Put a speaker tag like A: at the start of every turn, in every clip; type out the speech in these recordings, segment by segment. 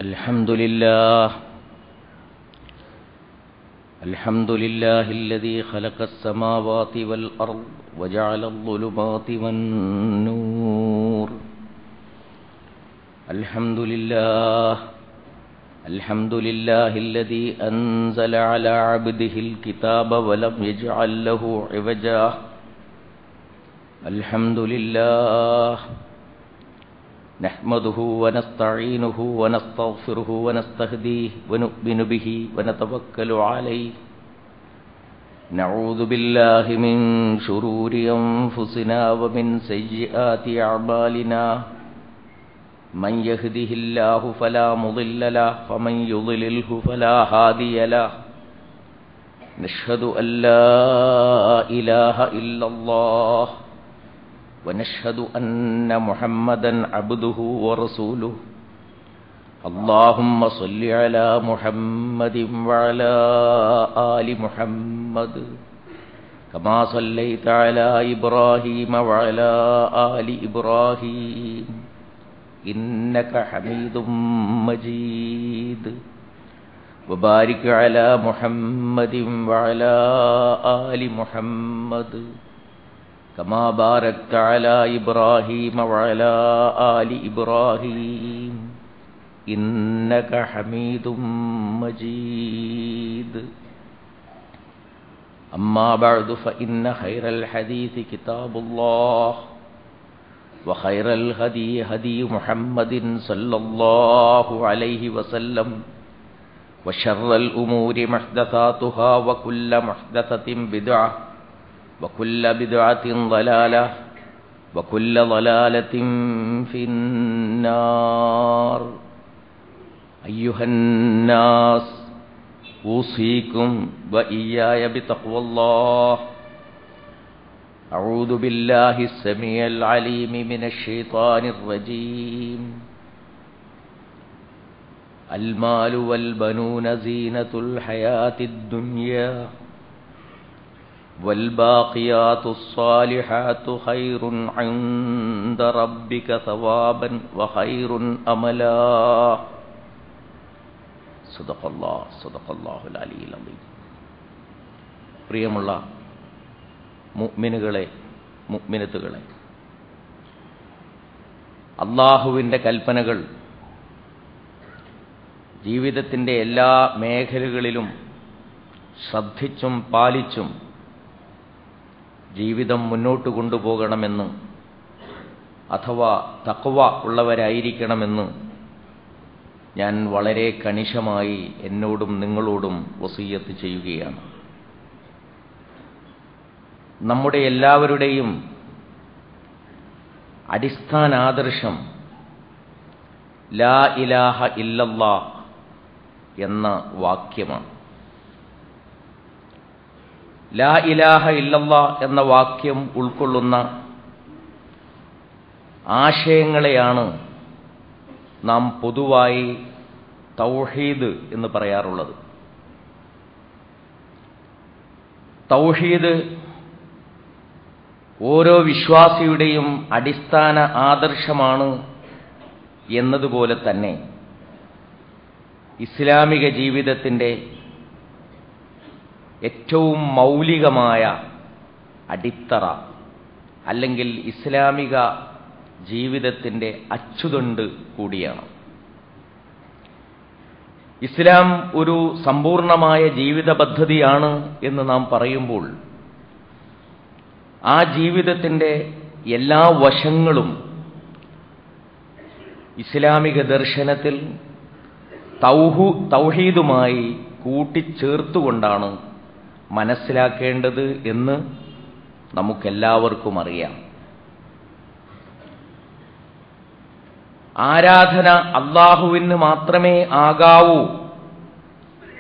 A: الحمد لله الذي خلق السماوات والأرض وجعل الظلمات والنور. الحمد لله الذي أنزل على عبده الكتاب ولم يجعل له عوجا. الحمد لله نحمده ونستعينه ونستغفره ونستهديه ونؤمن به ونتوكل عليه. نعوذ بالله من شرور أنفسنا ومن سيئات أعمالنا. من يهده الله فلا مضل له ومن يضلله فلا هادي له. نشهد أن لا إله إلا الله ونشهد أن محمدا عبده ورسوله. اللهم صل على محمد وعلى آل محمد كما صليت على إبراهيم وعلى آل إبراهيم إنك حميد مجيد. وبارك على محمد وعلى آل محمد كما باركت على إبراهيم وعلى آل إبراهيم إنك حميد مجيد. أما بعد فإن خير الحديث كتاب الله وخير الهدي هدي محمد صلى الله عليه وسلم وشر الأمور محدثاتها وكل محدثة بدعة وكل بدعة ضلالة وكل ضلالة في النار. أيها الناس أوصيكم وإياي بتقوى الله. أعوذ بالله السميع العليم من الشيطان الرجيم. المال والبنون زينة الحياة الدنيا والباقيات الصالحات خير عند ربك ثوابا وخير أملا. صدق الله العلي العظيم. പ്രിയമുള്ള മുഅ്മിനുകളെ മുഅ്മിനത്തുകളെ, അല്ലാഹുവിൻ്റെ കൽപ്പനകൾ ജീവിതത്തിൻ്റെ എല്ലാ മേഖലകളിലും ശ്രദ്ധിച്ചും പാലിച്ചും ജീവിതം മുന്നോട്ട് കൊണ്ടുപോകണമെന്ന്, അഥവാ തഖ്വ ഉള്ളവരായിരിക്കണമെന്ന് ഞാൻ വളരെ കണിശമായി എന്നോടും നിങ്ങളോടും വസിയ്യത്ത് ചെയ്യുകയാണ്. നമ്മുടെ എല്ലാവരുടെയും അടിസ്ഥാന ആദർശം ലാ ഇലാഹ ഇല്ലല്ലാഹ് എന്ന വാക്യമാണ്. ലാ ഇലാഹ ഇല്ലല്ലാഹ് എന്ന വാക്യം ഉൾക്കൊള്ളുന്ന ആശയങ്ങളെയാണ് നാം പൊതുവായി തൗഹീദ് എന്ന് പറയാറുള്ളത്. തൗഹീദ് ഓരോ വിശ്വാസിയുടെയും അടിസ്ഥാന ആദർശമാണ് എന്നതുപോലെ തന്നെ ഇസ്ലാമിക ജീവിതത്തിൻ്റെ ഏറ്റവും മൗലികമായ അടിത്തറ, അല്ലെങ്കിൽ ഇസ്ലാമിക ജീവിതത്തിൻ്റെ അച്ചുതണ്ട് കൂടിയാണ്. ഇസ്ലാം ഒരു സമ്പൂർണമായ ജീവിത പദ്ധതിയാണ് എന്ന് നാം പറയുമ്പോൾ ആ ജീവിതത്തിൻ്റെ എല്ലാ വശങ്ങളും ഇസ്ലാമിക ദർശനത്തിൽ തൗഹീദുമായി കൂട്ടിച്ചേർത്തുകൊണ്ടാണ് മനസ്സിലാക്കേണ്ടത് എന്ന് നമുക്കെല്ലാവർക്കും അറിയാം. ആരാധന അല്ലാഹുവിന് മാത്രമേ ആകാവൂ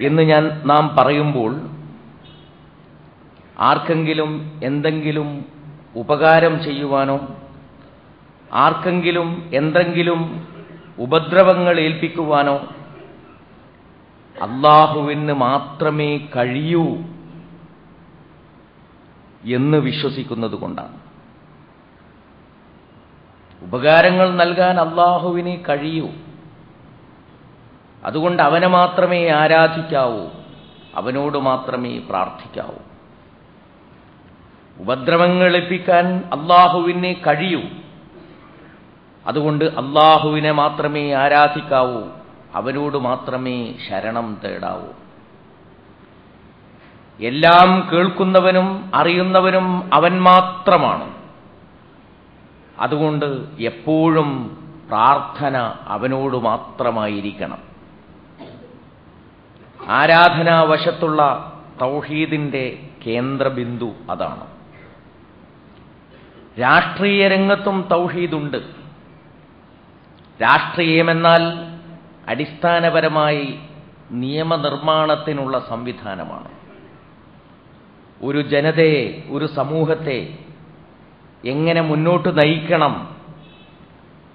A: എന്ന് നാം പറയുമ്പോൾ ആർക്കെങ്കിലും എന്തെങ്കിലും ഉപകാരം ചെയ്യുവാനോ ആർക്കെങ്കിലും എന്തെങ്കിലും ഉപദ്രവങ്ങൾ ഏൽപ്പിക്കുവാനോ അല്ലാഹുവിന് മാത്രമേ കഴിയൂ എന്ന് വിശ്വസിക്കുന്നത് കൊണ്ടാണ്. ഉപകാരങ്ങൾ നൽകാൻ അല്ലാഹുവിനെ കഴിയൂ. അതുകൊണ്ട് അവനെ മാത്രമേ ആരാധിക്കാവൂ, അവനോട് മാത്രമേ പ്രാർത്ഥിക്കാവൂ. ഉപദ്രവങ്ങൾ ഏൽപ്പിക്കാൻ അള്ളാഹുവിനെ കഴിയൂ. അതുകൊണ്ട് അള്ളാഹുവിനെ മാത്രമേ ആരാധിക്കാവൂ, അവനോട് മാത്രമേ ശരണം തേടാവൂ. എല്ലാം കേൾക്കുന്നവനും അറിയുന്നവനും അവൻ മാത്രമാണ്. അതുകൊണ്ട് എപ്പോഴും പ്രാർത്ഥന അവനോട് മാത്രമായിരിക്കണം. ആരാധനാവശത്തുള്ള തൗഹീദിന്റെ കേന്ദ്രബിന്ദു അതാണ്. രാഷ്ട്രീയ രംഗത്തും തൗഹീദുണ്ട്. രാഷ്ട്രീയമെന്നാൽ അടിസ്ഥാനപരമായി നിയമനിർമ്മാണത്തിനുള്ള സംവിധാനമാണ്. ഒരു ജനതയെ, ഒരു സമൂഹത്തെ എങ്ങനെ മുന്നോട്ട് നയിക്കണം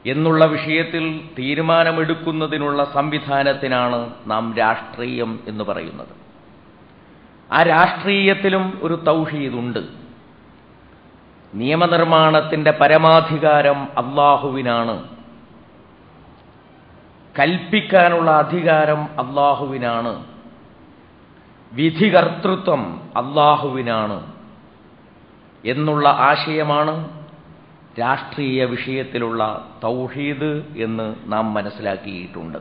A: എന്നുള്ള വിഷയത്തിൽ തീരുമാനമെടുക്കുന്നതിനുള്ള സംവിധാനത്തിനാണ് നാം രാഷ്ട്രീയം എന്ന് പറയുന്നത്. ആ രാഷ്ട്രീയത്തിലും ഒരു തൗഹീദുണ്ട്. നിയമനിർമ്മാണത്തിന്റെ പരമാധികാരം അല്ലാഹുവിനാണ്. കൽപ്പിക്കാനുള്ള അധികാരം അല്ലാഹുവിനാണ്. വിധികർത്തൃത്വം അല്ലാഹുവിനാണ് എന്നുള്ള ആശയമാണ് രാഷ്ട്രീയ വിഷയത്തിലുള്ള തൗഹീദ് എന്ന് നാം മനസ്സിലാക്കിയിട്ടുണ്ട്.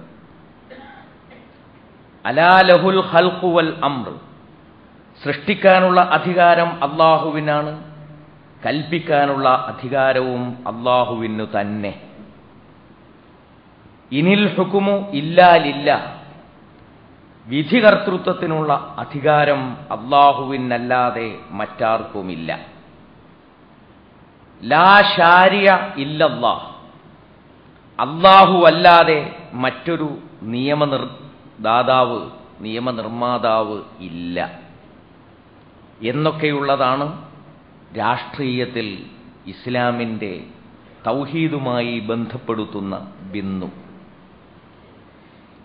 A: അലാ ലഹുൽ ഖൽഖു വൽ അംർ, സൃഷ്ടിക്കാനുള്ള അധികാരം അല്ലാഹുവിനാണ്, കൽപ്പിക്കാനുള്ള അധികാരവും അല്ലാഹുവിനു തന്നെ. ഇനിൽ ഹുക്കുമു ഇല്ലാ ലില്ലാഹ്, വിധികർത്തൃത്വത്തിനുള്ള അധികാരം അല്ലാഹുവിനല്ലാതെ മറ്റാർക്കുമില്ല. ലാ ശാരിയ ഇല്ലല്ലാഹ്, അല്ലാഹു അല്ലാതെ മറ്റൊരു നിയമനിർമ്മാതാവ് ഇല്ല എന്നൊക്കെയുള്ളതാണ് രാഷ്ട്രീയത്തിൽ ഇസ്ലാമിന്റെ തൗഹീദുമായി ബന്ധപ്പെടുത്തുന്ന ബിന്ദു.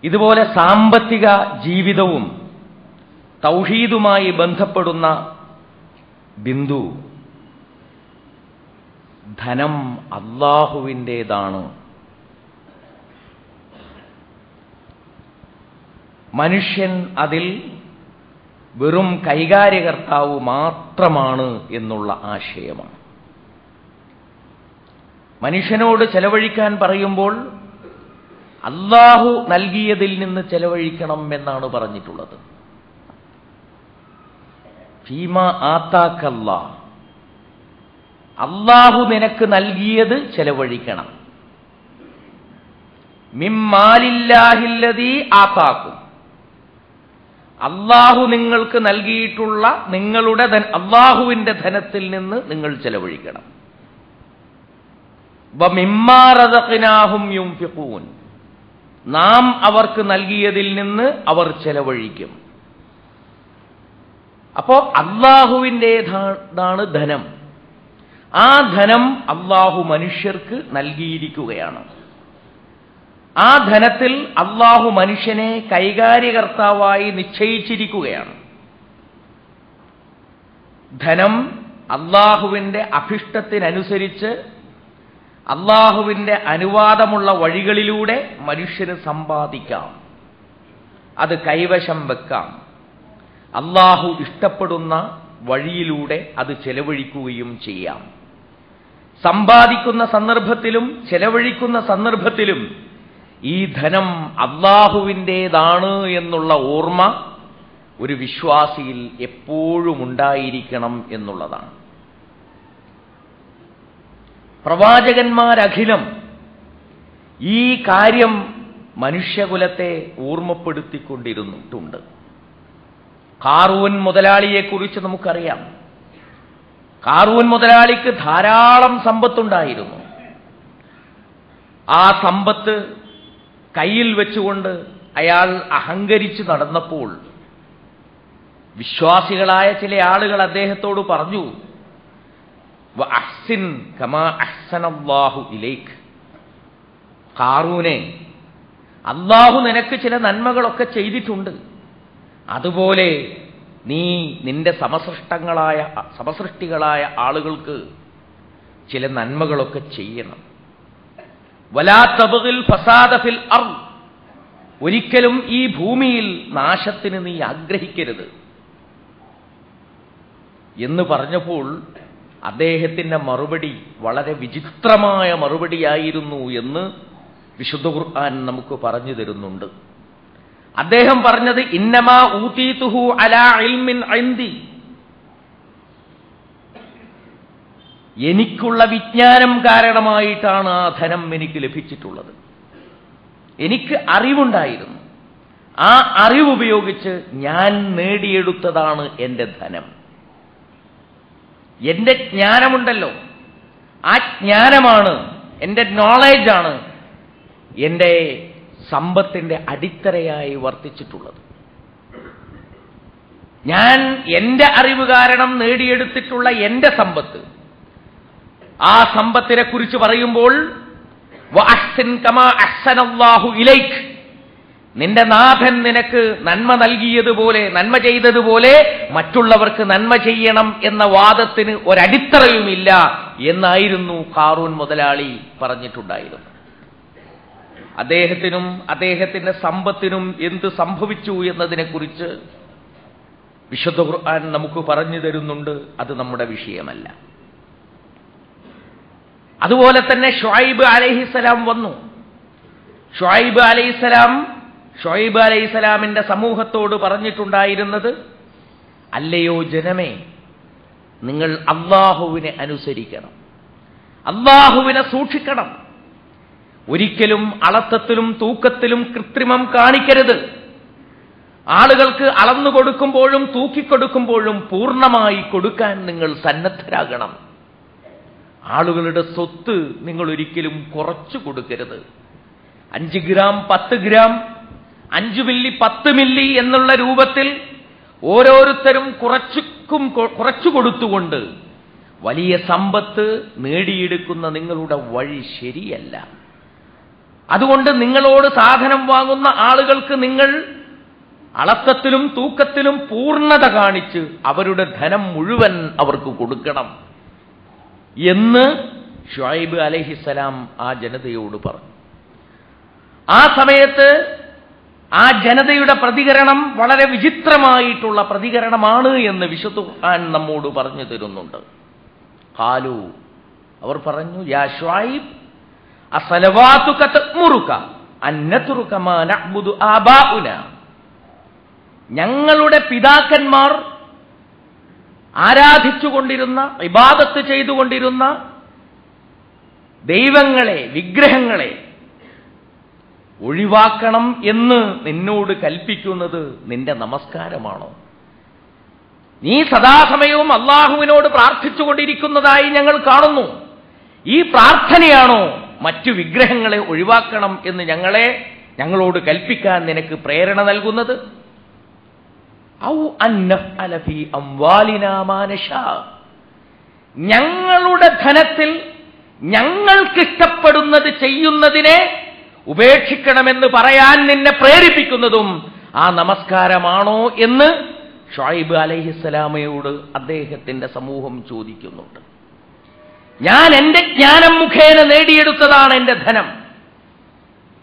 A: ഇതുപോലെ സാമ്പത്തിക ജീവിതവും തൗഹീദുമായി ബന്ധപ്പെടുന്ന ബിന്ദു. ധനം അല്ലാഹുവിൻ്റേതാണ്. മനുഷ്യൻ അതിൽ വെറും കൈകാര്യകർത്താവ് മാത്രമാണ് എന്നുള്ള ആശയമാണ്. മനുഷ്യനോട് ചെലവഴിക്കാൻ പറയുമ്പോൾ അല്ലാഹു നൽകിയതിൽ നിന്ന് ചെലവഴിക്കണം എന്നാണ് പറഞ്ഞിട്ടുള്ളത്. ഫീമ ആതാക്കല്ലാഹ്, അല്ലാഹു നിനക്ക് നൽകിയത് ചെലവഴിക്കണം. മിമ്മാലില്ലാഹില്ലദീ ആതാക്കും, അല്ലാഹു നിങ്ങൾക്ക് നൽകിയിട്ടുള്ള നിങ്ങളുടെ അല്ലാഹുവിന്റെ ധനത്തിൽ നിന്ന് നിങ്ങൾ ചെലവഴിക്കണം. വമിമ്മാ റസഖ്നാഹും യുൻഫിഖൂൻ, നാം അവർക്ക് നൽകിയതിൽ നിന്ന് അവർ ചെലവഴിക്കും. അപ്പോ അല്ലാഹുവിൻ്റെതാണ് ധനം. ആ ധനം അല്ലാഹു മനുഷ്യർക്ക് നൽകിയിരിക്കുകയാണ്. ആ ധനത്തിൽ അല്ലാഹു മനുഷ്യനെ കൈകാര്യകർത്താവായി നിശ്ചയിച്ചിരിക്കുകയാണ്. ധനം അല്ലാഹുവിന്റെ അഭിഷ്ടത്തിനനുസരിച്ച് അല്ലാഹുവിന്റെ അനുവാദമുള്ള വഴികളിലൂടെ മനുഷ്യന് സമ്പാദിക്കാം. അത് കൈവശം വെക്കാം. അല്ലാഹു ഇഷ്ടപ്പെടുന്ന വഴിയിലൂടെ അത് ചെലവഴിക്കുകയും ചെയ്യാം. സമ്പാദിക്കുന്ന സന്ദർഭത്തിലും ചെലവഴിക്കുന്ന സന്ദർഭത്തിലും ഈ ധനം അല്ലാഹുവിൻ്റേതാണ് എന്നുള്ള ഓർമ്മ ഒരു വിശ്വാസിയിൽ എപ്പോഴും ഉണ്ടായിരിക്കണം എന്നുള്ളതാണ്. പ്രവാചകന്മാരഖിലം ഈ കാര്യം മനുഷ്യകുലത്തെ ഓർമ്മപ്പെടുത്തിക്കൊണ്ടിരുന്നിട്ടുണ്ട്. ഖാറൂൻ മുതലാളിയെക്കുറിച്ച് നമുക്കറിയാം. ഖാറൂൻ മുതലാളിക്ക് ധാരാളം സമ്പത്തുണ്ടായിരുന്നു. ആ സമ്പത്ത് കയ്യിൽ വെച്ചുകൊണ്ട് അയാൾ അഹങ്കരിച്ച് നടന്നപ്പോൾ വിശ്വാസികളായ ചില ആളുകൾ അദ്ദേഹത്തോട് പറഞ്ഞു, വഅഹ്സിൻ കമാ അഹ്സനല്ലാഹു ഇലൈക്, ഖാറൂനെ, അല്ലാഹു നിനക്ക് ചില നന്മകളൊക്കെ ചെയ്തിട്ടുണ്ട്, അതുപോലെ നീ നിന്റെ സമസൃഷ്ടികളായ ആളുകൾക്ക് ചില നന്മകളൊക്കെ ചെയ്യണം. വലാ തബ്ഗിൽ ഫസാദ ഫിൽ അർദ്, ഒരിക്കലും ഈ ഭൂമിയിൽ നാശത്തിന് നീ ആഗ്രഹിക്കരുത് എന്ന് പറഞ്ഞപ്പോൾ അദ്ദേഹത്തിന്റെ മറുപടി വളരെ വിചിത്രമായ മറുപടിയായിരുന്നു എന്ന് വിശുദ്ധ ഖുർആൻ നമുക്ക് പറഞ്ഞു തരുന്നുണ്ട്. അദ്ദേഹം പറഞ്ഞത് ഇന്നമാ ഊതീതുഹു അലാ ഇൽമിൻ ഇൻദി, എനിക്കുള്ള വിജ്ഞാനം കാരണമായിട്ടാണ് ആ ധനം എനിക്ക് ലഭിച്ചിട്ടുള്ളത്. എനിക്ക് അറിവുണ്ടായിരുന്നു, ആ അറിവുപയോഗിച്ച് ഞാൻ നേടിയെടുത്തതാണ് എന്റെ ധനം. എന്റെ ജ്ഞാനമുണ്ടല്ലോ, ആ ജ്ഞാനമാണ്, എന്റെ നോളേജാണ് എന്റെ സമ്പത്തിന്റെ അടിത്തറയായി വർത്തിച്ചിട്ടുള്ളത്. ഞാൻ എന്റെ അറിവ് കാരണം നേടിയെടുത്തിട്ടുള്ള എന്റെ സമ്പത്ത്, ആ സമ്പത്തിനെ കുറിച്ച് പറയുമ്പോൾ വഅഹ്സിൻ കമാ അഹ്സനല്ലാഹു ഇലൈക്, നിന്റെ നാഥൻ നിനക്ക് നന്മ നൽകിയതുപോലെ, നന്മ ചെയ്തതുപോലെ മറ്റുള്ളവർക്ക് നന്മ ചെയ്യണം എന്ന വാദത്തിന് ഒരടിത്തറയുമില്ല എന്നായിരുന്നു ഖാറൂൻ മുതലാളി പറഞ്ഞിട്ടുണ്ടായിരുന്നത്. അദ്ദേഹത്തിനും അദ്ദേഹത്തിന്റെ സമ്പത്തിനും എന്ത് സംഭവിച്ചു എന്നതിനെക്കുറിച്ച് വിശുദ്ധ ഖുർആൻ നമുക്ക് പറഞ്ഞു തരുന്നുണ്ട്. അത് നമ്മുടെ വിഷയമല്ല. അതുപോലെ തന്നെ ശുഐബ് അലൈഹിസ്സലാം വന്നു. ശുഐബ് അലൈഹിസ്സലാമിന്റെ സമൂഹത്തോട് പറഞ്ഞിട്ടുണ്ടായിരുന്നത്, അല്ലയോ ജനമേ, നിങ്ങൾ അല്ലാഹുവിനെ അനുസരിക്കണം, അല്ലാഹുവിനെ സൂക്ഷിക്കണം. ഒരിക്കലും അളത്തത്തിലും തൂക്കത്തിലും കൃത്രിമം കാണിക്കരുത്. ആളുകൾക്ക് അളന്നു കൊടുക്കുമ്പോഴും തൂക്കിക്കൊടുക്കുമ്പോഴും പൂർണ്ണമായി കൊടുക്കാൻ നിങ്ങൾ സന്നദ്ധരാകണം. ആളുകളുടെ സ്വത്ത് നിങ്ങൾ ഒരിക്കലും കുറച്ചു കൊടുക്കരുത്. 5 ഗ്രാം 10 ഗ്രാം 5 മില്ലി 10 മില്ലി എന്നുള്ള രൂപത്തിൽ ഓരോരുത്തരും കുറച്ചു കൊടുത്തുകൊണ്ട് വലിയ സമ്പത്ത് നേടിയെടുക്കുന്ന നിങ്ങളുടെ വഴി ശരിയല്ല. അതുകൊണ്ട് നിങ്ങളോട് സാധനം വാങ്ങുന്ന ആളുകൾക്ക് നിങ്ങൾ അളത്തത്തിലും തൂക്കത്തിലും പൂർണ്ണത കാണിച്ച് അവരുടെ ധനം മുഴുവൻ അവർക്ക് കൊടുക്കണം എന്ന് ശുഐബ് അലൈഹിസ്സലാം ആ ജനതയോട് പറഞ്ഞു. ആ സമയത്ത് ആ ജനതയുടെ പ്രതികരണം വളരെ വിചിത്രമായിട്ടുള്ള പ്രതികരണമാണ് എന്ന് വിശുദ്ധ ഖുർആൻ നമ്മോട് പറഞ്ഞു തരുന്നുണ്ട്. ഖാലു, അവർ പറഞ്ഞു, യാ ശുഐബ് അസ്സലവാതുക തഅ്മുറുക അൻ നത്റുക മാ നഅ്ബുദു ആബാഉന, ഞങ്ങളുടെ പിതാക്കന്മാർ ആരാധിച്ചുകൊണ്ടിരുന്ന, ഇബാദത്ത് ചെയ്തുകൊണ്ടിരുന്ന ദൈവങ്ങളെ, വിഗ്രഹങ്ങളെ ഒഴിവാക്കണം എന്ന് നിന്നോട് കൽപ്പിക്കുന്നത് നിന്റെ നമസ്കാരമാണോ? നീ സദാസമയവും അള്ളാഹുവിനോട് പ്രാർത്ഥിച്ചുകൊണ്ടിരിക്കുന്നതായി ഞങ്ങൾ കാണുന്നു. ഈ പ്രാർത്ഥനയാണോ മറ്റു വിഗ്രഹങ്ങളെ ഒഴിവാക്കണം എന്ന് ഞങ്ങളോട് കൽപ്പിക്കാൻ നിനക്ക് പ്രേരണ നൽകുന്നത്? ഔ അന്നഫ്അല ഫീ അംവാലിനാ മാ നശാ, ഞങ്ങളുടെ ധനത്തിൽ ഞങ്ങൾക്കിഷ്ടപ്പെടുന്നത് ചെയ്യുന്നതിനെ ഉപേക്ഷിക്കണമെന്ന് പറയാൻ നിന്നെ പ്രേരിപ്പിക്കുന്നതും ആ നമസ്കാരമാണോ എന്ന് ശുഐബ് അലൈഹിസ്സലാമയോട് അദ്ദേഹത്തിന്റെ സമൂഹം ചോദിക്കുന്നുണ്ട്. ഞാൻ എന്റെ ജ്ഞാനം മുഖേന നേടിയെടുത്തതാണ് എന്റെ ധനം,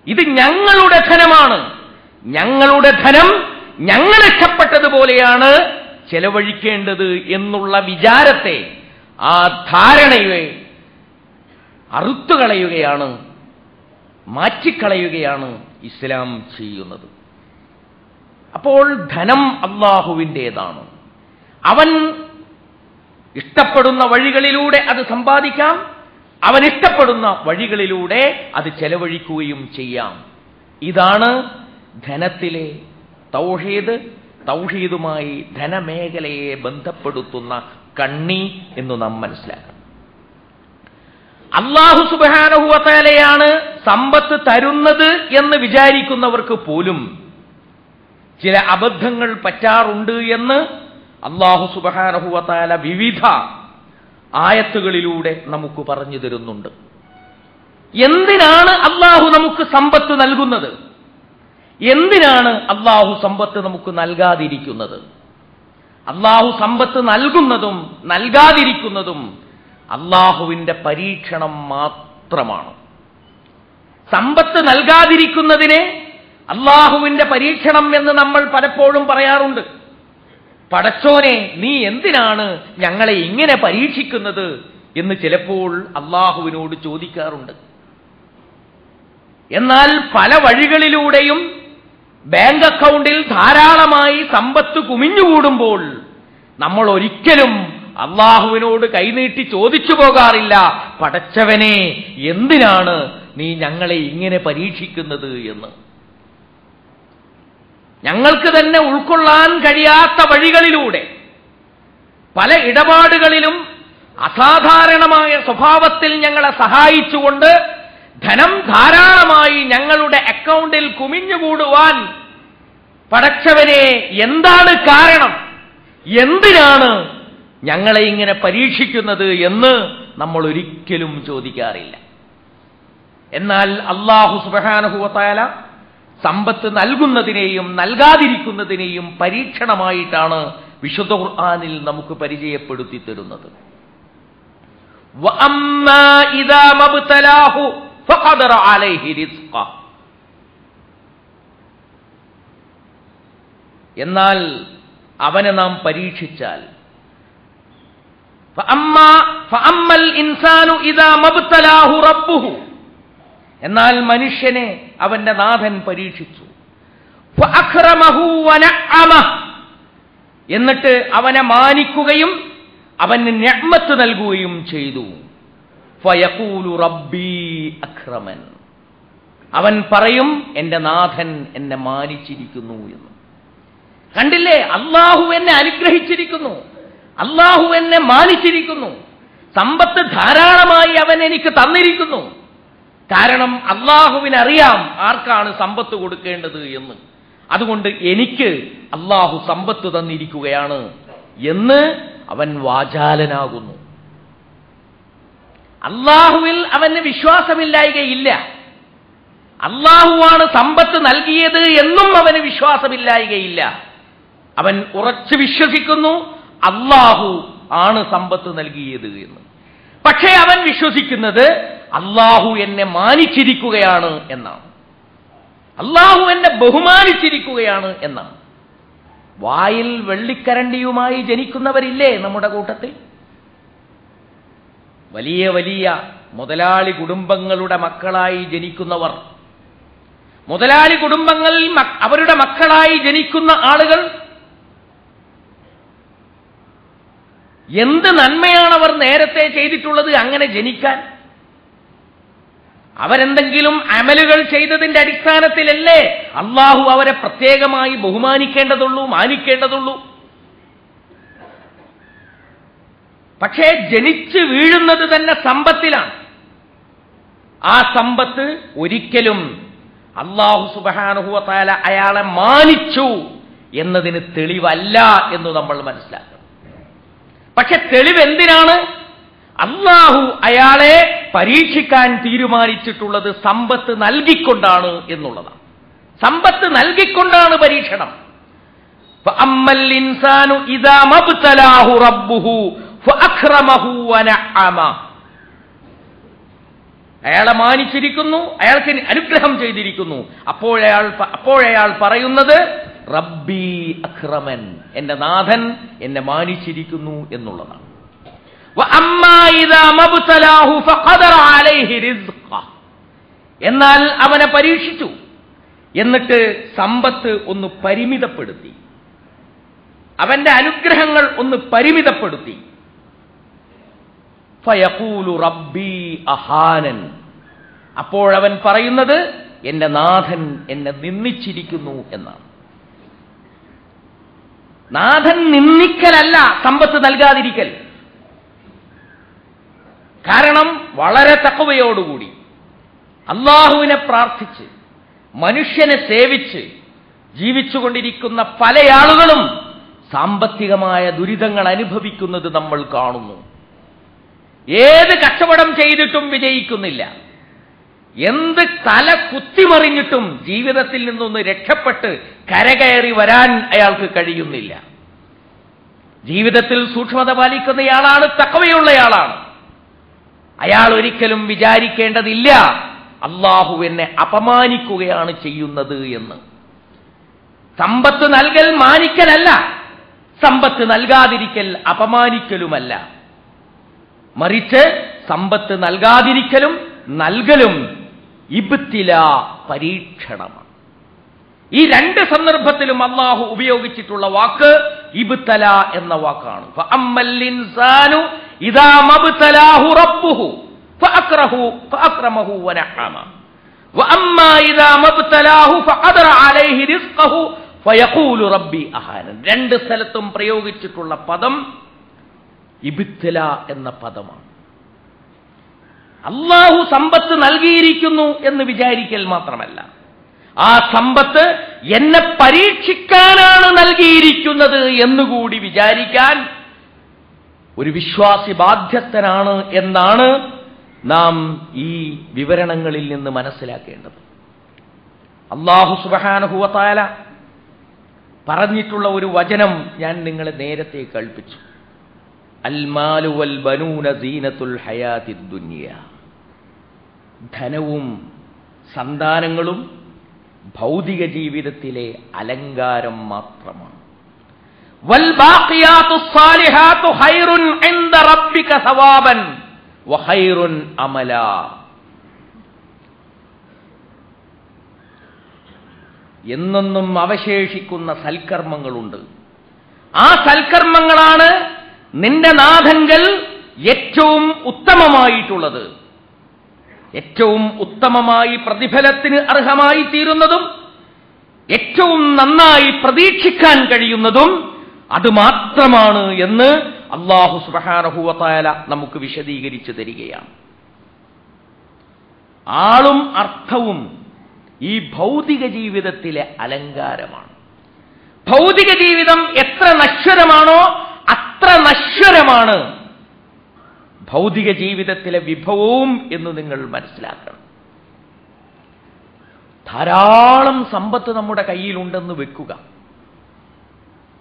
A: ഇത് ഞങ്ങളുടെ ധനമാണ്, ഞങ്ങളുടെ ധനം ഞങ്ങൾ ഇഷ്ടപ്പെട്ടതുപോലെയാണ് ചെലവഴിക്കേണ്ടത് എന്നുള്ള വിചാരത്തെ, ആ ധാരണയെ അറുത്തുകളയുകയാണ്, മാറ്റിക്കളയുകയാണ് ഇസ്ലാം ചെയ്യുന്നത്. അപ്പോൾ ധനം അല്ലാഹുവിൻ്റേതാണ്. അവൻ ഇഷ്ടപ്പെടുന്ന വഴികളിലൂടെ അത് സമ്പാദിക്കാം, അവൻ ഇഷ്ടപ്പെടുന്ന വഴികളിലൂടെ അത് ചെലവഴിക്കുകയും ചെയ്യാം. ഇതാണ് ധനത്തിലെ തൗഹീദ്, തൗഹീദുമായി ധനമേഖലയെ ബന്ധപ്പെടുത്തുന്ന കണ്ണി എന്ന് നാം മനസ്സിലാക്കണം. അല്ലാഹു സുബ്ഹാനഹു വ തആലയാണ് സമ്പത്ത് തരുന്നത് എന്ന് വിചാരിക്കുന്നവർക്ക് പോലും ചില അബദ്ധങ്ങൾ പറ്റാറുണ്ട് എന്ന് അല്ലാഹു സുബ്ഹാനഹു വ തആല വിവിധ ആയത്തുകളിലൂടെ നമുക്ക് പറഞ്ഞു തരുന്നുണ്ട്. എന്തിനാണ് അല്ലാഹു നമുക്ക് സമ്പത്ത് നൽകുന്നത്? എന്തിനാണ് അല്ലാഹു സമ്പത്ത് നമുക്ക് നൽകാതിരിക്കുന്നത്? അല്ലാഹു സമ്പത്ത് നൽകുന്നതും നൽകാതിരിക്കുന്നതും അല്ലാഹുവിന്റെ പരീക്ഷണം മാത്രമാണ്. സമ്പത്ത് നൽകാതിരിക്കുന്നതിനെ അള്ളാഹുവിന്റെ പരീക്ഷണം എന്ന് നമ്മൾ പലപ്പോഴും പറയാറുണ്ട്. പടച്ചോനെ, നീ എന്തിനാണ് ഞങ്ങളെ ഇങ്ങനെ പരീക്ഷിക്കുന്നത് എന്ന് ചിലപ്പോൾ അള്ളാഹുവിനോട് ചോദിക്കാറുണ്ട്. എന്നാൽ പല വഴികളിലൂടെയും ബാങ്ക് അക്കൗണ്ടിൽ ധാരാളമായി സമ്പത്ത് കുമിഞ്ഞുകൂടുമ്പോൾ നമ്മൾ ഒരിക്കലും അള്ളാഹുവിനോട് കൈനീട്ടി ചോദിച്ചു പോകാറില്ല, പടച്ചവനെ എന്തിനാണ് നീ ഞങ്ങളെ ഇങ്ങനെ പരീക്ഷിക്കുന്നത് എന്ന്. ഞങ്ങൾക്ക് തന്നെ ഉൾക്കൊള്ളാൻ കഴിയാത്ത വഴികളിലൂടെ പല ഇടപാടുകളിലും അസാധാരണമായ സ്വഭാവത്തിൽ ഞങ്ങളെ സഹായിച്ചുകൊണ്ട് ധനം ധാരാളമായി ഞങ്ങളുടെ അക്കൗണ്ടിൽ കുമിഞ്ഞുകൂടുവാൻ പടച്ചവനെ എന്താണ് കാരണം, എന്തിനാണ് ഞങ്ങളെ ഇങ്ങനെ പരീക്ഷിക്കുന്നത് എന്ന് നമ്മൾ ഒരിക്കലും ചോദിക്കാറില്ല. എന്നാൽ അല്ലാഹു സുബ്ഹാനഹു വ തആല സമ്പത്ത് നൽകുന്നതിനെയും നൽകാതിരിക്കുന്നതിനെയും പരീക്ഷണമായിട്ടാണ് വിശുദ്ധ ഖുർആനിൽ നമുക്ക് പരിചയപ്പെടുത്തി തരുന്നത്. വഅമ്മാ ഇദാ മബ്തലാഹു ഫഖദറ അലൈഹി റിസ്ഖ. എന്നാൽ അവനെ നാം പരീക്ഷിച്ചാൽ, ഫഅമ്മൽ ഇൻസാനു ഇദാ മബ്തലാഹു റബ്ബുഹു, എന്നാൽ മനുഷ്യനെ അവന്റെ നാഥൻ പരീക്ഷിച്ചു, ഫഅക്രമഹു വനഅമഹു, എന്നിട്ട് അവനെ മാനിക്കുകയും അവന് നിഅ്മത്ത് നൽകുകയും ചെയ്തു, ഫയഖൂലു റബ്ബി അക്രമൻ, അവൻ പറയും എന്റെ നാഥൻ എന്നെ മാനിച്ചിരിക്കുന്നു എന്ന്. കണ്ടില്ലേ, അല്ലാഹു എന്നെ അനുഗ്രഹിച്ചിരിക്കുന്നു, അല്ലാഹു എന്നെ മാനിച്ചിരിക്കുന്നു, സമ്പത്ത് ധാരാളമായി അവൻ എനിക്ക് തന്നിരിക്കുന്നു. കാരണം അല്ലാഹുവിനറിയാം ആർക്കാണ് സമ്പത്ത് കൊടുക്കേണ്ടത് എന്ന്. അതുകൊണ്ട് എനിക്ക് അല്ലാഹു സമ്പത്ത് തന്നിരിക്കുകയാണ് എന്ന് അവൻ വാചാലനാകുന്നു. അല്ലാഹുവിൽ അവന് വിശ്വാസമില്ലായ്കയില്ല. അല്ലാഹുവാണ് സമ്പത്ത് നൽകിയത് എന്നും അവന് വിശ്വാസമില്ലായ്കയില്ല. അവൻ ഉറച്ചു വിശ്വസിക്കുന്നു അല്ലാഹു ആണ് സമ്പത്ത് നൽകിയത് എന്ന്. പക്ഷേ അവൻ വിശ്വസിക്കുന്നത് അല്ലാഹു എന്നെ മാനിച്ചിരിക്കുകയാണ് എന്നാണ്, അല്ലാഹു എന്നെ ബഹുമാനിച്ചിരിക്കുകയാണ് എന്നാണ്. വായിൽ വെള്ളിക്കരണ്ടിയുമായി ജനിക്കുന്നവരില്ലേ നമ്മുടെ കൂട്ടത്തിൽ? വലിയ വലിയ മുതലാളി കുടുംബങ്ങളുടെ മക്കളായി ജനിക്കുന്നവർ, മുതലാളി കുടുംബങ്ങളിൽ അവരുടെ മക്കളായി ജനിക്കുന്ന ആളുകൾ എന്ത് നന്മയാണ് അവർ നേരത്തെ ചെയ്തിട്ടുള്ളത് അങ്ങനെ ജനിക്കാൻ? അവരെന്തെങ്കിലും അമലുകൾ ചെയ്തതിന്റെ അടിസ്ഥാനത്തിലല്ലേ അല്ലാഹു അവരെ പ്രത്യേകമായി ബഹുമാനിക്കേണ്ടതുള്ളൂ, മാനിക്കേണ്ടതുള്ളൂ? പക്ഷേ ജനിച്ചു വീഴുന്നത് തന്നെ സമ്പത്തിലാണ്. ആ സമ്പത്ത് ഒരിക്കലും അല്ലാഹു സുബ്ഹാനഹു വ തആല അയാളെ മാനിച്ചു എന്നതിന് തെളിവല്ല എന്ന് നമ്മൾ മനസ്സിലാക്കണം. പക്ഷെ തെളിവ് എന്തിനാണ്? അല്ലാഹു അയാളെ പരീക്ഷിക്കാൻ തീരുമാനിച്ചിട്ടുള്ളത് സമ്പത്ത് നൽകിക്കൊണ്ടാണ് എന്നുള്ളതാണ്. സമ്പത്ത് നൽകിക്കൊണ്ടാണ് പരീക്ഷണം. ഫഅമ്മൽ ഇൻസാനു ഇദാ മബ്തലാഹു റബ്ബുഹു ഫഅക്രമഹു വനഅമ, അയാളെ മാനിച്ചിരിക്കുന്നു, അയാൾക്ക് അനുഗ്രഹം ചെയ്തിരിക്കുന്നു. അപ്പോഴയാൾ പറയുന്നത് റബ്ബി അക്രമൻ, എന്റെ നാഥൻ എന്നെ മാനിച്ചിരിക്കുന്നു എന്നുള്ളതാണ്. എന്നാൽ അവനെ പരീക്ഷിച്ചു, എന്നിട്ട് സമ്പത്ത് ഒന്ന് പരിമിതപ്പെടുത്തി, അവന്റെ അനുഗ്രഹങ്ങൾ ഒന്ന് പരിമിതപ്പെടുത്തി. ഫയഖൂലു റബ്ബി അഹാനൻ, അപ്പോഴവൻ പറയുന്നത് എന്റെ നാഥൻ എന്നെ നിന്ദിച്ചിരിക്കുന്നു എന്നാണ്. നാഥൻ നിന്ദിക്കലല്ല സമ്പത്ത് നൽകാതിരിക്കൽ. കാരണം വളരെ തഖ്വയോടുകൂടി അല്ലാഹുവിനെ പ്രാർത്ഥിച്ച് മനുഷ്യനെ സേവിച്ച് ജീവിച്ചുകൊണ്ടിരിക്കുന്ന പല ആളുകളും സാമ്പത്തികമായ ദുരിതങ്ങൾ അനുഭവിക്കുന്നത് നമ്മൾ കാണുന്നു. ഏത് കച്ചവടം ചെയ്തിട്ടും വിജയിക്കുന്നില്ല, എന്ത് തല കുത്തിമറിഞ്ഞിട്ടും ജീവിതത്തിൽ നിന്നൊന്ന് രക്ഷപ്പെട്ട് കരകയറി വരാൻ അയാൾക്ക് കഴിയുന്നില്ല. ജീവിതത്തിൽ സൂക്ഷ്മത പാലിക്കുന്നയാളാണ്, തഖ്വയുള്ളയാളാണ്. അയാൾ ഒരിക്കലും വിചാരിക്കേണ്ടതില്ല അള്ളാഹു എന്നെ അപമാനിക്കുകയാണ് ചെയ്യുന്നത് എന്ന്. സമ്പത്ത് നൽകൽ മാനിക്കലല്ല, സമ്പത്ത് നൽകാതിരിക്കൽ അപമാനിക്കലുമല്ല. മറിച്ച് സമ്പത്ത് നൽകാതിരിക്കലും നൽകലും ഇബ്തിലാ, പരീക്ഷണമാണ്. ഈ രണ്ട് സന്ദർഭത്തിലും അള്ളാഹു ഉപയോഗിച്ചിട്ടുള്ള വാക്ക് ഇബ്തല എന്ന വാക്കാണ്. ഫഅമ്മൽ ഇൻസാനു ഇദാ മബ്തലാഹു റബ്ബുഹു ഫഅക്രമഹു വനഅമ വഅമ്മാ ഇദാ മബ്തലാഹു ഫഅദറ അലൈഹി റിസ്ഖഹു ഫയഖൂലു റബ്ബി അഹാനൻ. രണ്ട് സ്ഥലത്തും പ്രയോഗിച്ചിട്ടുള്ള പദം ഇബ്തില എന്ന പദമാണ്. അള്ളാഹു സമ്പത്ത് നൽകിയിരിക്കുന്നു എന്ന് വിചാരിക്കൽ മാത്രമല്ല, ആ സമ്പത്ത് എന്നെ പരീക്ഷിക്കാനാണ് നൽകിയിരിക്കുന്നത് എന്നുകൂടി വിചാരിക്കാൻ ഒരു വിശ്വാസി ബാധ്യസ്ഥനാണ് എന്നാണ് നാം ഈ വിവരണങ്ങളിൽ നിന്ന് മനസ്സിലാക്കേണ്ടത്. അല്ലാഹു സുബ്ഹാനഹു വ തആല പറഞ്ഞിട്ടുള്ള ഒരു വചനം ഞാൻ നിങ്ങളെ നേരത്തെ കേൾപ്പിച്ചു. അൽ മാലു വൽ ബനൂന സീനത്തുൽ ഹയാത്തിദ് ദുനിയ. ധനവും സന്താനങ്ങളും ഭൗതിക ജീവിതത്തിലെ അലങ്കാരം മാത്രമാണ്. വൽ ബാഖിയാത്തുസ് സാലിഹാത്തു ഖൈറുൻ ഇൻദ റബ്ബിക സവാബൻ വഖൈറുൻ അമലാ. എന്നെന്നും അവശേഷിക്കുന്ന സൽക്കർമ്മങ്ങളുണ്ട്. ആ സൽക്കർമ്മങ്ങളാണ് നിന്റെ നാഥങ്കൽ ഏറ്റവും ഉത്തമമായിട്ടുള്ളത്. ഏറ്റവും ഉത്തമമായി പ്രതിഫലത്തിന് അർഹമായി തീരുന്നതും ഏറ്റവും നന്നായി പ്രതീക്ഷിക്കാൻ കഴിയുന്നതും അത് മാത്രമാണ് എന്ന് അല്ലാഹു സുബ്ഹാനഹു വ തആല നമുക്ക് വിശദീകരിച്ചു തരികയാണ്. ആളും അർത്ഥവും ഈ ഭൗതിക ജീവിതത്തിലെ അലങ്കാരമാണ്. ഭൗതിക ജീവിതം എത്ര നശ്വരമാണോ അത്ര നശ്വരമാണ് ഭൗതിക ജീവിതത്തിലെ വിഭവവും എന്ന് നിങ്ങൾ മനസ്സിലാക്കണം. ധാരാളം സമ്പത്ത് നമ്മുടെ കയ്യിലുണ്ടെന്ന് വെക്കുക.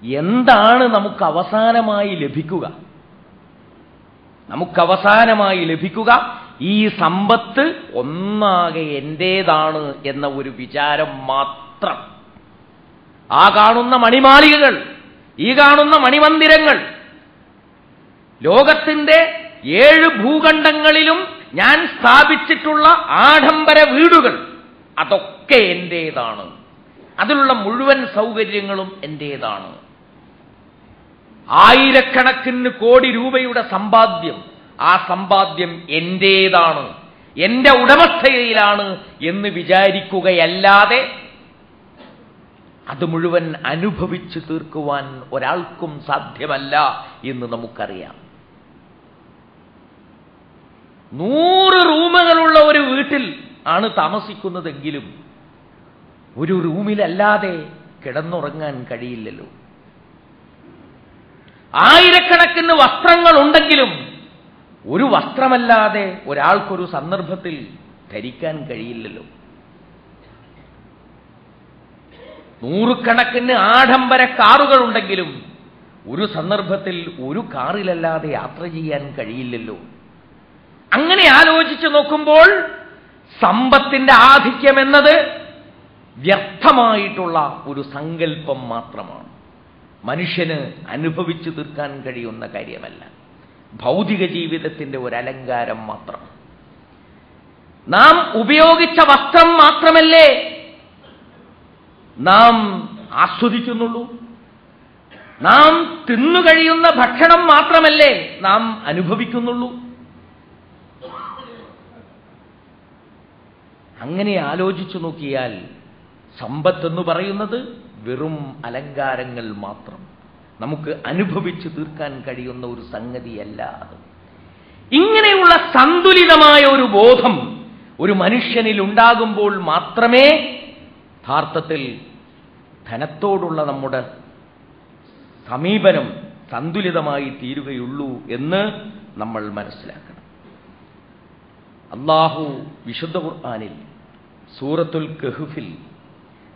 A: എന്താണ് നമുക്ക് അവസാനമായി ലഭിക്കുക? നമുക്കവസാനമായി ലഭിക്കുക ഈ സമ്പത്ത് ഒന്നാകെ എന്റേതാണ് എന്ന ഒരു വിചാരം മാത്രം. ആ കാണുന്ന മണിമാളികകൾ, ഈ കാണുന്ന മണിമന്ദിരങ്ങൾ, ലോകത്തിന്റെ 7 ഭൂഖണ്ഡങ്ങളിലും ഞാൻ സ്ഥാപിച്ചിട്ടുള്ള ആഡംബര വീടുകൾ, അതൊക്കെ എന്റേതാണ്. അതിലുള്ള മുഴുവൻ സൗകര്യങ്ങളും എന്റേതാണ്. ആയിരക്കണക്കിന് കോടി രൂപയുടെ സമ്പാദ്യം, ആ സമ്പാദ്യം എന്റേതാണ്, എന്റെ ഉടമസ്ഥതയിലാണ് എന്ന് വിചാരിക്കുകയല്ലാതെ അത് മുഴുവൻ അനുഭവിച്ചു തീർക്കുവാൻ ഒരാൾക്കും സാധ്യമല്ല എന്ന് നമുക്കറിയാം. 100 റൂമുകളുള്ള ഒരു വീട്ടിൽ ആണ് താമസിക്കുന്നതെങ്കിലും ഒരു റൂമിലല്ലാതെ കിടന്നുറങ്ങാൻ കഴിയില്ലല്ലോ. ആയിരക്കണക്കിന് വസ്ത്രങ്ങൾ ഉണ്ടെങ്കിലും ഒരു വസ്ത്രമല്ലാതെ ഒരാൾക്കൊരു സന്ദർഭത്തിൽ ധരിക്കാൻ കഴിയില്ലല്ലോ. 100കണക്കിന് ആഡംബര കാറുകൾ ഉണ്ടെങ്കിലും ഒരു സന്ദർഭത്തിൽ ഒരു കാറിലല്ലാതെ യാത്ര ചെയ്യാൻ കഴിയില്ലല്ലോ. അങ്ങനെ ആലോചിച്ചു നോക്കുമ്പോൾ സമ്പത്തിന്റെ ആധിക്യം എന്നത് വ്യർത്ഥമായിട്ടുള്ള ഒരു സങ്കല്പം മാത്രമാണ്. മനുഷ്യന് അനുഭവിച്ചു തീർക്കാൻ കഴിയുന്ന കാര്യമല്ല. ഭൗതിക ജീവിതത്തിന്റെ ഒരു അലങ്കാരം മാത്രം. നാം ഉപയോഗിച്ച വസ്ത്രം മാത്രമല്ലേ നാം ആസ്വദിക്കുന്നുള്ളൂ. നാം തിന്നുകഴിയുന്ന ഭക്ഷണം മാത്രമല്ലേ നാം അനുഭവിക്കുന്നുള്ളൂ. അങ്ങനെ ആലോചിച്ചു നോക്കിയാൽ സമ്പത്തെന്ന് പറയുന്നത് വെറും അലങ്കാരങ്ങൾ മാത്രം, നമുക്ക് അനുഭവിച്ചു തീർക്കാൻ കഴിയുന്ന ഒരു സംഗതിയല്ല അത്. ഇങ്ങനെയുള്ള സന്തുലിതമായ ഒരു ബോധം ഒരു മനുഷ്യനിൽ ഉണ്ടാകുമ്പോൾ മാത്രമേ യഥാർത്ഥത്തിൽ ധനത്തോടുള്ള നമ്മുടെ സമീപനം സന്തുലിതമായി തീരുകയുള്ളൂ എന്ന് നമ്മൾ മനസ്സിലാക്കണം. അല്ലാഹു വിശുദ്ധ ഖുർആനിൽ സൂറത്തുൽ കഹ്ഫിൽ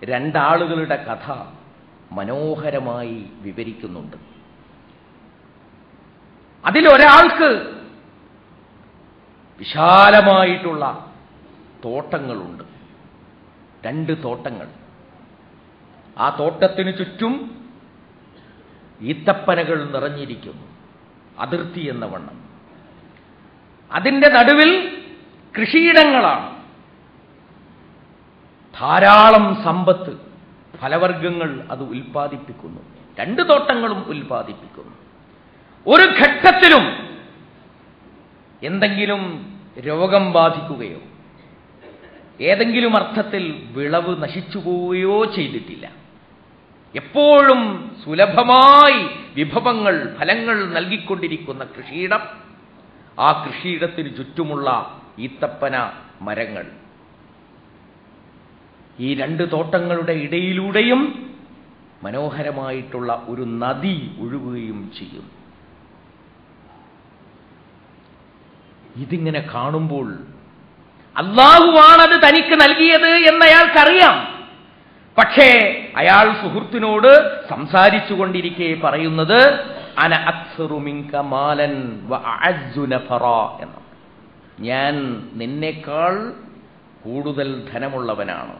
A: 2 ആളുകളുടെ കഥ മനോഹരമായി വിവരിക്കുന്നുണ്ട്. അതിലൊരാൾക്ക് വിശാലമായിട്ടുള്ള തോട്ടങ്ങളുണ്ട്, 2 തോട്ടങ്ങൾ. ആ തോട്ടത്തിനു ചുറ്റും ഈത്തപ്പനകൾ നിറഞ്ഞിരിക്കുന്നു, അതിർത്തി എന്ന വണ്ണം. അതിൻ്റെ നടുവിൽ കൃഷിയിടങ്ങളാണ്, ധാരാളം സമ്പത്ത്, ഫലവർഗ്ഗങ്ങൾ അത് ഉൽപ്പാദിപ്പിക്കുന്നു. 2 തോട്ടങ്ങളും ഉൽപ്പാദിപ്പിക്കുന്നു. ഒരു ഘട്ടത്തിലും എന്തെങ്കിലും രോഗം ബാധിക്കുകയോ ഏതെങ്കിലും അർത്ഥത്തിൽ വിളവ് നശിച്ചു പോവുകയോ ചെയ്തിട്ടില്ല. എപ്പോഴും സുലഭമായി വിഭവങ്ങൾ, ഫലങ്ങൾ നൽകിക്കൊണ്ടിരിക്കുന്ന കൃഷിയിടം, ആ കൃഷിയിടത്തിന് ചുറ്റുമുള്ള ഈത്തപ്പന മരങ്ങൾ. ഈ 2 തോട്ടങ്ങളുടെ ഇടയിലൂടെയും മനോഹരമായിട്ടുള്ള ഒരു നദി ഒഴുകുകയും ചെയ്യും. ഇതിങ്ങനെ കാണുമ്പോൾ അല്ലാഹുവാണത് തനിക്ക് നൽകിയത് എന്നയാൾക്കറിയാം. പക്ഷേ അയാൾ സുഹൃത്തിനോട് സംസാരിച്ചു കൊണ്ടിരിക്കെ പറയുന്നത് അന അക്സറു മിൻക മാലൻ വ അഅസ്സു നഫറാ എന്ന, ഞാൻ നിന്നേക്കാൾ കൂടുതൽ ധനമുള്ളവനാണ്,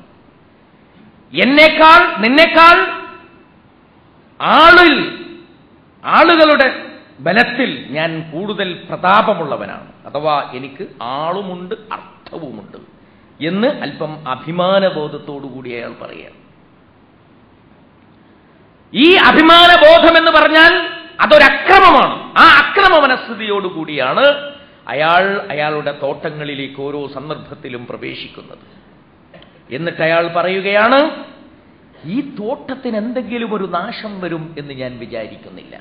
A: നിന്നേക്കാൾ ആളുകളുടെ ബലത്തിൽ ഞാൻ കൂടുതൽ പ്രതാപമുള്ളവനാണ്, അഥവാ എനിക്ക് ആളുമുണ്ട് അർത്ഥവുമുണ്ട് എന്ന് അല്പം അഭിമാനബോധത്തോടുകൂടി അയാൾ പറയുകയാണ്. ഈ അഭിമാനബോധം എന്ന് പറഞ്ഞാൽ അതൊരക്രമമാണ്. ആ അക്രമ മനസ്ഥിതിയോടുകൂടിയാണ് അയാളുടെ തോട്ടങ്ങളിലേക്ക് ഓരോ സന്ദർഭത്തിലും പ്രവേശിക്കുന്നത്. എന്നിട്ട് അയാൾ പറയുകയാണ്, ഈ തോട്ടത്തിന് എന്തെങ്കിലും ഒരു നാശം വരും എന്ന് ഞാൻ വിചാരിക്കുന്നില്ല.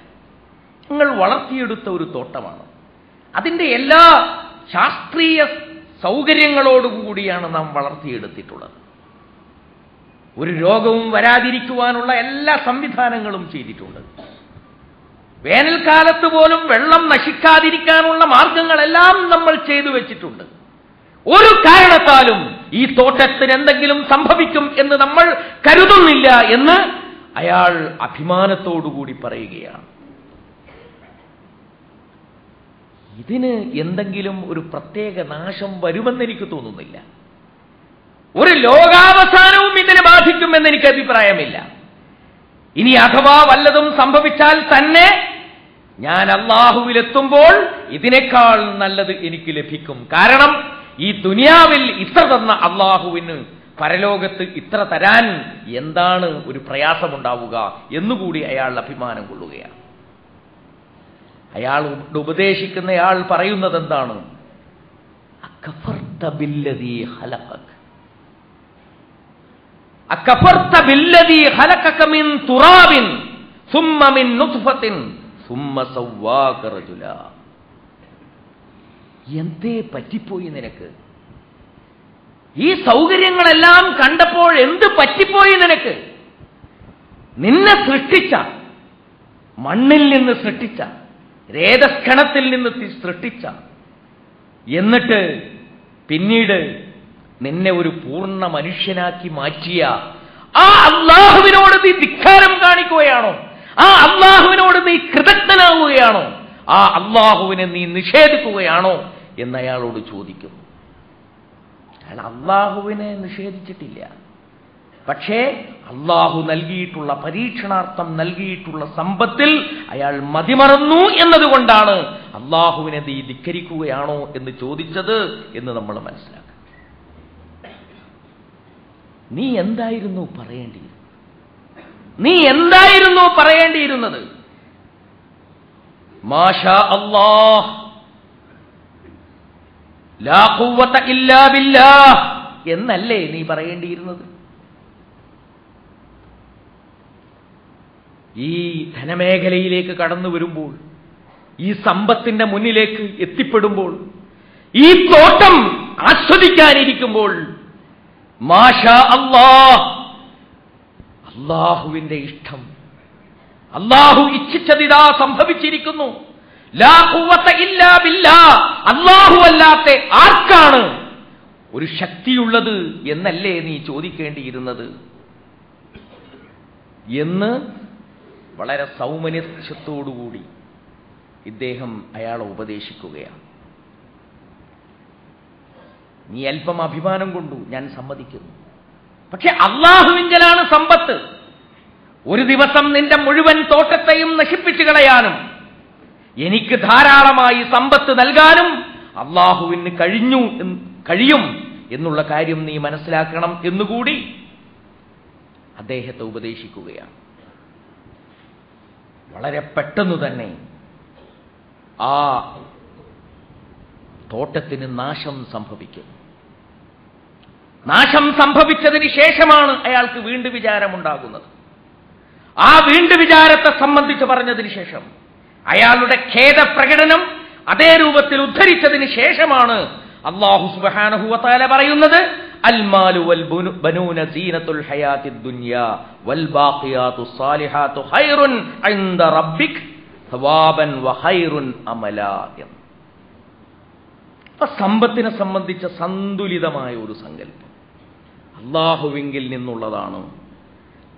A: നിങ്ങൾ വളർത്തിയെടുത്ത ഒരു തോട്ടമാണ്, അതിൻ്റെ എല്ലാ ശാസ്ത്രീയ സൗകര്യങ്ങളോടുകൂടിയാണ് നാം വളർത്തിയെടുത്തിട്ടുള്ളത്. ഒരു രോഗവും വരാതിരിക്കുവാനുള്ള എല്ലാ സംവിധാനങ്ങളും ചെയ്തിട്ടുണ്ട്. വേനൽക്കാലത്ത് പോലും വെള്ളം നശിക്കാതിരിക്കാനുള്ള മാർഗങ്ങളെല്ലാം നമ്മൾ ചെയ്തു വെച്ചിട്ടുണ്ട്. ഒരു കാരണത്താലും ഈ തോട്ടത്തിന് എന്തെങ്കിലും സംഭവിക്കും എന്ന് നമ്മൾ കരുതുന്നില്ല എന്ന് അയാൾ അഭിമാനത്തോടുകൂടി പറയുകയാണ്. ഇതിന് എന്തെങ്കിലും ഒരു പ്രത്യേക നാശം വരുമെന്നെനിക്ക് തോന്നുന്നില്ല. ഒരു ലോകാവസാനവും ഇതിനെ ബാധിക്കുമെന്ന് എനിക്ക് അഭിപ്രായമില്ല. ഇനി അഥവാ വല്ലതും സംഭവിച്ചാൽ തന്നെ ഞാൻ അല്ലാഹുവിലെത്തുമ്പോൾ ഇതിനേക്കാൾ നല്ലത് എനിക്ക് ലഭിക്കും. കാരണം ഈ ദുനിയാവിൽ ഇത്ര തന്ന അല്ലാഹുവിന് പരലോകത്ത് ഇത്ര തരാൻ എന്താണ് ഒരു പ്രയാസമുണ്ടാവുക എന്നുകൂടി അയാൾ അഭിമാനം കൊള്ളുകയാണ്. അയാൾ ഉപദേശിക്കുന്നയാൾ പറയുന്നത് എന്താണ്? അകഫർത ബില്ലദീ ഖലഖക, അകഫർത ബില്ലദീ ഖലഖക മിൻ തുറാബിൻ സുമ്മ മിൻ നുത്ഫത്തിൻ സുമ്മ സവ്വാക റജുലാ. എന്തേ പറ്റിപ്പോയി നിനക്ക്? ഈ സൗകര്യങ്ങളെല്ലാം കണ്ടപ്പോൾ എന്ത് പറ്റിപ്പോയി നിനക്ക്? നിന്നെ സൃഷ്ടിച്ച, മണ്ണിൽ നിന്ന് സൃഷ്ടിച്ച, രേതസ്കണത്തിൽ നിന്ന് സൃഷ്ടിച്ച, എന്നിട്ട് പിന്നീട് നിന്നെ ഒരു പൂർണ്ണ മനുഷ്യനാക്കി മാറ്റിയ ആ അല്ലാഹുവിനോട് നീ ധിക്കാരം കാണിക്കുകയാണോ? ആ അല്ലാഹുവിനോട് നീ കൃതജ്ഞനാവുകയാണോ? ആ അല്ലാഹുവിനെ നീ നിഷേധിക്കുകയാണോ എന്നയാളോട് ചോദിക്കുന്നു. അയാൾ അല്ലാഹുവിനെ നിഷേധിച്ചിട്ടില്ല. പക്ഷേ അല്ലാഹു നൽകിയിട്ടുള്ള, പരീക്ഷണാർത്ഥം നൽകിയിട്ടുള്ള സമ്പത്തിൽ അയാൾ മതിമറന്നു എന്നതുകൊണ്ടാണ് അല്ലാഹുവിനെ നീ ധിക്കരിക്കുകയാണോ എന്ന് ചോദിച്ചത് എന്ന് നമ്മൾ മനസ്സിലാക്കണം. നീ എന്തായിരുന്നു പറയേണ്ടിയിരുന്നത്? മാഷാ അല്ലാഹ് ലാ ഖുവത ഇല്ലാ ബില്ലാഹ് എന്നല്ലേ നീ പറയേണ്ടിയിരുന്നത്? ഈ ധനമേഖലയിലേക്ക് കടന്നു വരുമ്പോൾ, ഈ സമ്പത്തിന്റെ മുന്നിലേക്ക് എത്തിപ്പെടുമ്പോൾ, ഈ തോട്ടം ആസ്വദിക്കാനിരിക്കുമ്പോൾ മാഷാ അല്ലാഹ്, അല്ലാഹുവിന്റെ ഇഷ്ടം, അല്ലാഹു ഇച്ഛിച്ചതിതാ സംഭവിച്ചിരിക്കുന്നു. ലാ ഖുവത ഇല്ലാ ബില്ലാഹ്, അല്ലാഹു അല്ലാത്ത ആർക്കാണ് ഒരു ശക്തിയുള്ളത് എന്നല്ലേ നീ ചോദിക്കേണ്ടിയിരുന്നത് എന്ന് വളരെ സൗമനസ്യത്തോടുകൂടി ഇദ്ദേഹം അയാളെ ഉപദേശിക്കുകയാണ്. നീ അല്പം അഭിമാനം കൊണ്ടു, ഞാൻ സമ്മതിക്കുന്നു. പക്ഷെ അള്ളാഹുവിങ്കലാണ് സമ്പത്ത്. ഒരു ദിവസം നിന്റെ മുഴുവൻ തോട്ടത്തെയും നശിപ്പിച്ചു കളയാനും എനിക്ക് ധാരാളമായി സമ്പത്ത് നൽകാനും അള്ളാഹുവിന് കഴിയും എന്നുള്ള കാര്യം നീ മനസ്സിലാക്കണം എന്നുകൂടി അദ്ദേഹത്തെ ഉപദേശിക്കുകയാണ്. വളരെ പെട്ടെന്ന് തന്നെ ആ തോട്ടത്തിന് നാശം സംഭവിക്കും. നാശം സംഭവിച്ചതിന് ശേഷമാണ് അയാൾക്ക് വീണ്ടും വിചാരമുണ്ടാകുന്നത്. ആ വീണ്ടും വിചാരത്തെ സംബന്ധിച്ച് പറഞ്ഞതിന് ശേഷം അയാളുടെ ഖേദപ്രകടനം അതേ രൂപത്തിൽ ഉദ്ധരിച്ചതിന് ശേഷമാണ് അല്ലാഹു സുബ്ഹാനഹു വ തആല പറയുന്നത്, അൽമാലു വൽ ബനൂന സീനത്തുൽ ഹയാത്തിദ് ദുനിയാ വൽ ബാഖിയാതുസ് സാലിഹാതു ഖൈറുൻ ഇൻദ റബ്ബിക് സവാബൻ വ ഖൈറുൻ അമലാ. സമ്പത്തിനെ സംബന്ധിച്ച സന്തുലിതമായ ഒരു സങ്കല്പം അള്ളാഹുവിങ്കിൽ നിന്നുള്ളതാണ്.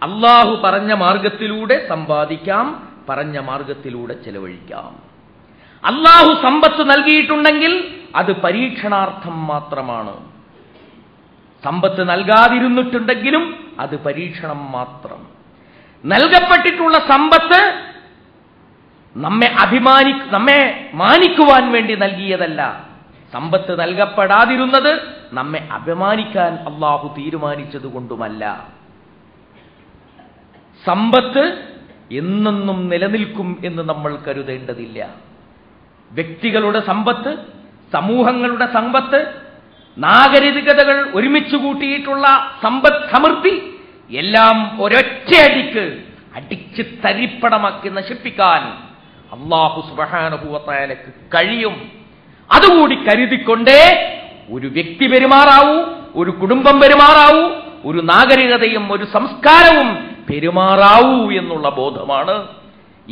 A: അള്ളാഹു പറഞ്ഞ മാർഗത്തിലൂടെ സമ്പാദിക്കാം, പറഞ്ഞ മാർഗത്തിലൂടെ ചെലവഴിക്കാം. അള്ളാഹു സമ്പത്ത് നൽകിയിട്ടുണ്ടെങ്കിൽ അത് പരീക്ഷണാർത്ഥം മാത്രമാണ്. സമ്പത്ത് നൽകാതിരുന്നിട്ടുണ്ടെങ്കിലും അത് പരീക്ഷണം മാത്രം. നൽകപ്പെട്ടിട്ടുള്ള സമ്പത്ത് നമ്മെ മാനിക്കുവാൻ വേണ്ടി നൽകിയതല്ല. സമ്പത്ത് നൽകപ്പെടാതിരുന്നത് നമ്മെ അപമാനിക്കാൻ അള്ളാഹു തീരുമാനിച്ചതുകൊണ്ടുമല്ല. സമ്പത്ത് എന്നെന്നും നിലനിൽക്കും എന്ന് നമ്മൾ കരുതേണ്ടതില്ല. വ്യക്തികളുടെ സമ്പത്ത്, സമൂഹങ്ങളുടെ സമ്പത്ത്, നാഗരികതകൾ ഒരുമിച്ച് കൂട്ടിയിട്ടുള്ള സമ്പദ് സമൃദ്ധി എല്ലാം ഒരൊറ്റയടിക്ക് അടിച്ച് തരിപ്പണമാക്കി നശിപ്പിക്കാൻ അല്ലാഹു സുബ്ഹാനഹു വ തആലക്ക് കഴിയും. അതുകൂടി കരുതിക്കൊണ്ടേ ഒരു വ്യക്തി പെരുമാറാവൂ, ഒരു കുടുംബം പെരുമാറാവൂ, ഒരു നാഗരികതയും ഒരു സംസ്കാരവും പെരുമാറാവൂ എന്നുള്ള ബോധമാണ്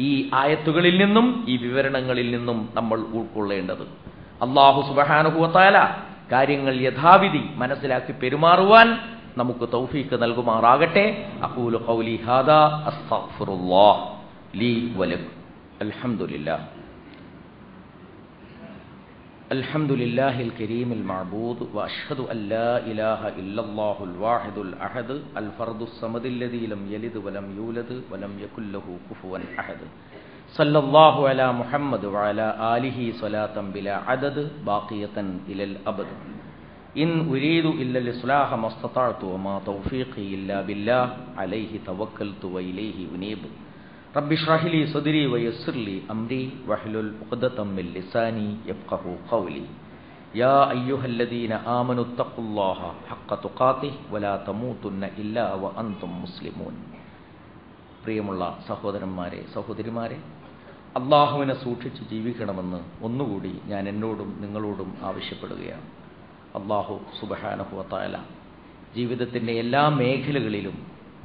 A: ഈ ആയത്തുകളിൽ നിന്നും ഈ വിവരണങ്ങളിൽ നിന്നും നമ്മൾ ഉൾക്കൊള്ളേണ്ടത്. അല്ലാഹു സുബ്ഹാനഹു വ തആല കാര്യങ്ങൾ യഥാവിധി മനസ്സിലാക്കി പെരുമാറുവാൻ നമുക്ക് തൗഫീഖ് നൽകുമാറാകട്ടെ. അഖൂലു ഖൗലി ഹാദാ അസ്തഗ്ഫിറുല്ലാഹ് ലീ വലക്കും. അൽഹംദുലില്ലാഹ് الحمد لله الكريم المعبود وأشهد أن لا إله إلا الله الواحد الأحد الفرد الصمد الذي لم يلد ولم يولد ولم يكن له كفوا أحد صلى الله على محمد وعلى آله صلاة بلا عدد باقية إلى الأبد إن أريد إلا الإصلاح ما استطعت وما توفيقي إلا بالله عليه توكلت وإليه أنيب رب اشرح لي صدري ويسر لي أمري واحلل عقدة من لساني يفقهوا قولي يا أيها الذين آمنوا اتقوا الله حق تقاته ولا تموتن إلا وأنتم مسلمون. പ്രിയമുള്ള സഹോദരന്മാരെ, സഹോദരിമാരെ, അള്ളാഹുവിനെ സൂക്ഷിച്ച് ജീവിക്കണമെന്ന് ഒന്നുകൂടി ഞാൻ എന്നോടും നിങ്ങളോടും ആവശ്യപ്പെടുകയാണ്. അള്ളാഹു സുബ്ഹാനഹു വ തആല ജീവിതത്തിൻ്റെ എല്ലാ മേഖലകളിലും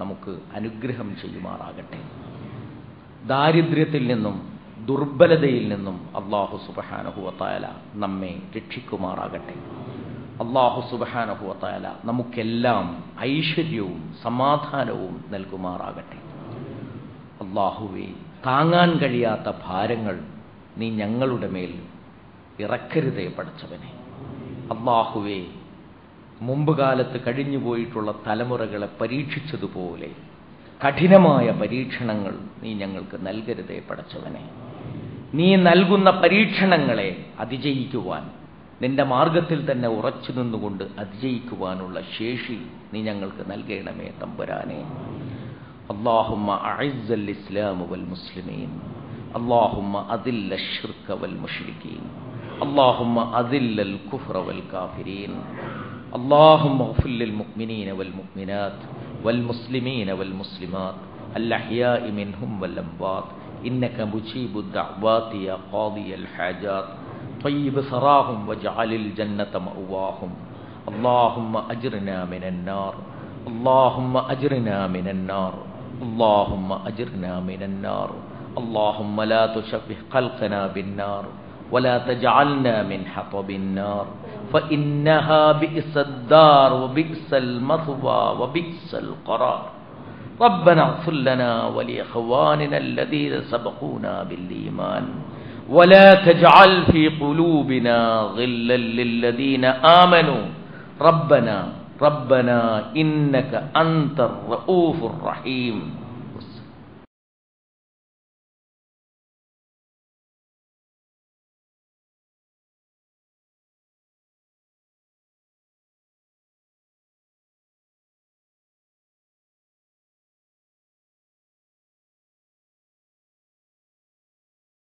A: നമുക്ക് അനുഗ്രഹം ചെയ്യുമാറാകട്ടെ. ദാരിദ്ര്യത്തിൽ നിന്നും ദുർബലതയിൽ നിന്നും അല്ലാഹു സുബ്ഹാനഹു വ തആല നമ്മെ രക്ഷിക്കുമാറാകട്ടെ. അല്ലാഹു സുബ്ഹാനഹു വ തആല നമുക്കെല്ലാം ഐശ്വര്യവും സമാധാനവും നൽകുമാറാകട്ടെ. അല്ലാഹുവേ, താങ്ങാൻ കഴിയാത്ത ഭാരങ്ങൾ നീ ഞങ്ങളുടെ മേൽ ഇറക്കരുതേ പടച്ചവനെ. അല്ലാഹുവേ, മുമ്പ് കാലത്ത് കഴിഞ്ഞുപോയിട്ടുള്ള തലമുറകളെ പരീക്ഷിച്ചതുപോലെ കഠിനമായ പരീക്ഷണങ്ങൾ നീ ഞങ്ങൾക്ക് നൽകരുതേ പടച്ചവനെ. നീ നൽകുന്ന പരീക്ഷണങ്ങളെ അതിജയിക്കുവാൻ, നിന്റെ മാർഗത്തിൽ തന്നെ ഉറച്ചു നിന്നുകൊണ്ട് അതിജയിക്കുവാനുള്ള ശേഷി നീ ഞങ്ങൾക്ക് നൽകണമേ തമ്പുരാനെ. അല്ലാഹുമ്മ അഇസ്സൽ ഇസ്ലാമ വൽ മുസ്ലിമീൻ, അല്ലാഹുമ്മ അദില്ല അശ്ശിർക വൽ മുശ്രികീൻ, അല്ലാഹുമ്മ അദില്ലൽ കുഫ്ര വൽ കാഫിരീൻ, അല്ലാഹുമ്മ ഇഗ്ഫിർ ലിൽ മുഅ്മിനീന വൽ മുഅ്മിനാത്ത് والمسلمين والمسلمات الأحياء منهم والأموات إنك مجيب الدعوات يا قاضي الحاجات طيب ثراهم واجعل الجنة مأواهم. اللهم أجرنا من النار، اللهم أجرنا من النار، اللهم أجرنا من النار. اللهم لا تشبه خلقنا بالنار ولا تجعلنا من حطب النار فإنها بئس الدار وبئس المثوى وبئس القرار. ربنا اغفر لنا ولإخواننا الذين سبقونا بالإيمان ولا تجعل في قلوبنا غلا للذين آمنوا റബ്ബന റബ്ബന ഇന്നക അൻതർ റഊഫുർ റഹീം.